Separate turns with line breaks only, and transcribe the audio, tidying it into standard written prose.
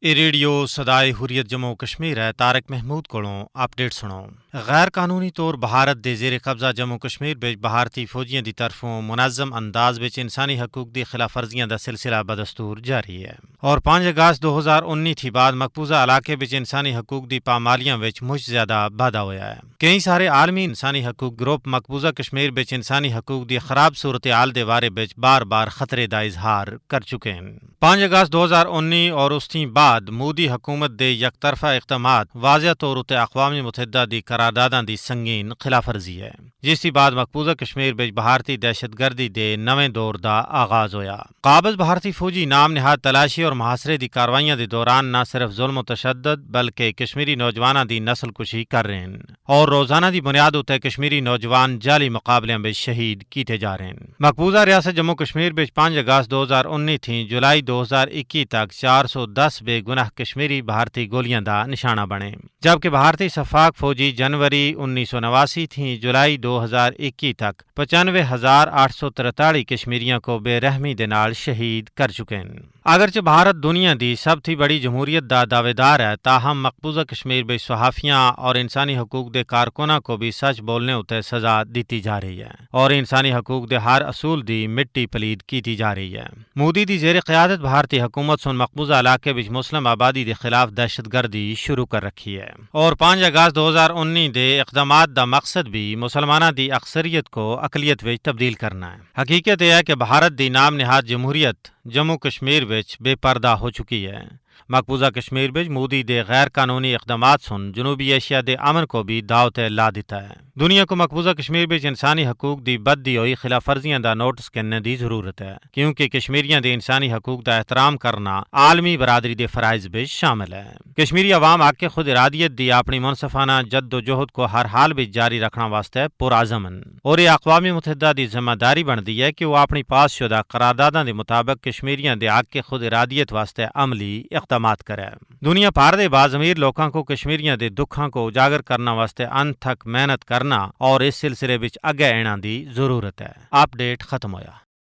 یہ ریڈیو سدائے حریت جموں کشمیر ہے۔ طارق محمود کولوں اپڈیٹ سنو۔ غیر قانونی طور بھارت دے زیر قبضہ جموں کشمیر بچ بھارتی فوجیاں دی طرفوں منظم انداز بچ انسانی حقوق دی خلاف ورزیاں دا سلسلہ بدستور جاری ہے اور 5 اگست 2019 تھی بعد مقبوضہ علاقے بچ انسانی حقوق دی پامالیاں وچ مجھ زیادہ واਧਾ ہویا ہے۔ کئی سارے عالمی انسانی حقوق گروپ مقبوضہ کشمیر بچ انسانی حقوق دی خراب صورتحال دے بارے بچ بار بار خطرے دا اظہار کر چکے ہیں۔ 5 اگست 2019 اور اس تھی بعد مودی حکومت دے یک طرفہ اقدامات واضح طور تے اقوام متحدہ دی قرارداداں دی سنگین خلاف ورزی ہے، جس دی بعد مقبوضہ کشمیر بچ بھارتی دہشت گردی دے نویں دور دا آغاز ہویا۔ قابض بھارتی فوجی نام نہاد تلاشی اور محاصرے دی کاروائیاں دے دوران نہ صرف ظلم و تشدد بلکہ کشمیری نوجواناں دی نسل کشی کر رہے ہیں اور روزانہ دی بنیاد تے کشمیری نوجوان جعلی مقابلیاں بچ شہید کیتے جا رہے ہیں۔ مقبوضہ ریاست جموں کشمیر بچ 5 اگست 2019 تھی جولائی 2021 تک 410 بے گناہ کشمیری بھارتی گولیاں دا نشانہ بنے، جبکہ بھارتی شفاق فوجی جنوری 1989 تھی جولائی 2021 تک 95,843 کشمیریوں کو بے رحمی دے نال شہید کر چکے ہیں۔ اگرچہ بھارت دنیا دی سب تھی بڑی جمہوریت دا دعوے دار ہے، تاہم مقبوضہ کشمیر بچ صحافیاں اور انسانی حقوق دے کارکناں کو بھی سچ بولنے ہوتے سزا دیتی جا رہی ہے اور انسانی حقوق دے ہر اصول دی مٹی پلید کیتی جا رہی ہے۔ مودی دی زیر قیادت بھارتی حکومت سن مقبوضہ علاقے بچ مسلم آبادی دے خلاف دہشت گردی شروع کر رکھی ہے اور 5 اگست 2019 دے اقدامات دا مقصد بھی مسلمانہ دی اکثریت کو اقلیت وچ تبدیل کرنا ہے۔ حقیقت یہ ہے کہ بھارت دی نام نہاد جمہوریت جموں کشمیر وچ بے پردہ ہو چکی ہے۔ مقبوضہ کشمیر بچ مودی دے غیر قانونی اقدامات سن جنوبی ایشیا دے امن کو بھی داؤ تے لا دیتا ہے۔ دنیا کو مقبوضہ کشمیر بچ انسانی حقوق دی بددی ہوئی خلاف ورزیاں دا نوٹس کرنے دی ضرورت ہے، کیونکہ کشمیریاں دے انسانی حقوق دا احترام کرنا عالمی برادری دے فرائض بچ شامل ہے۔ کشمیری عوام حق خود ارادیت دی اپنی منصفانہ جد و جہد کو ہر حال بچ جاری رکھنا واسطے پرعزم ہیں اور یہ اقوام متحدہ دی ذمہ داری بنتی ہے کہ وہ اپنی پاس شدہ قرارداداں دے مطابق کشمیریاں دے حق خود ارادیت واسطے عملی اقدامات کرے۔ دنیا بھر دے باضمیر لوکاں کو کشمیریاں دے دکھاں کو اجاگر کرنا واسطے انت تک محنت کرنا اور اس سلسلے وچ اگے آنا دی ضرورت ہے۔ اپڈیٹ ختم ہویا۔